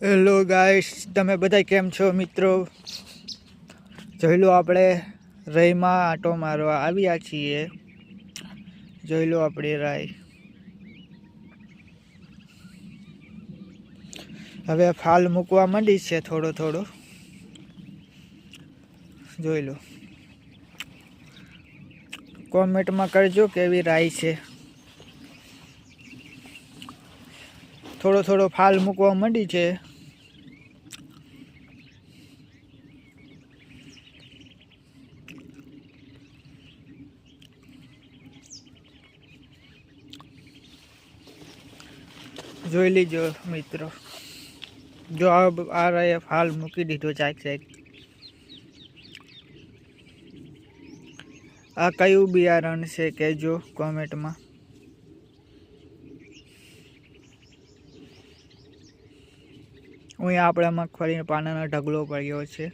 Hello guys, તમે બધા કેમ છો મિત્રો? જોઈ લો, આપણે રઈમાં આંટો મારવા આવ્યા છીએ. જોઈ લો આપણી રાય. હવે ફાલ મૂકવા માંડી છે થોડો થોડો. જોઈ લો, કોમેન્ટમાં કરજો કેવી રાય છે. થોડો થોડો ફાલ મૂકવા માંડી છે. જોઈ લીજો મિત્રો. જો આ રાયે ફાલ મૂકી દીધો ચાક. આ કયું બિયારણ છે કહેજો કોમેન્ટમાં. અહીંયા આપણે મગફળીના પાનાનો ઢગલો પડ્યો છે.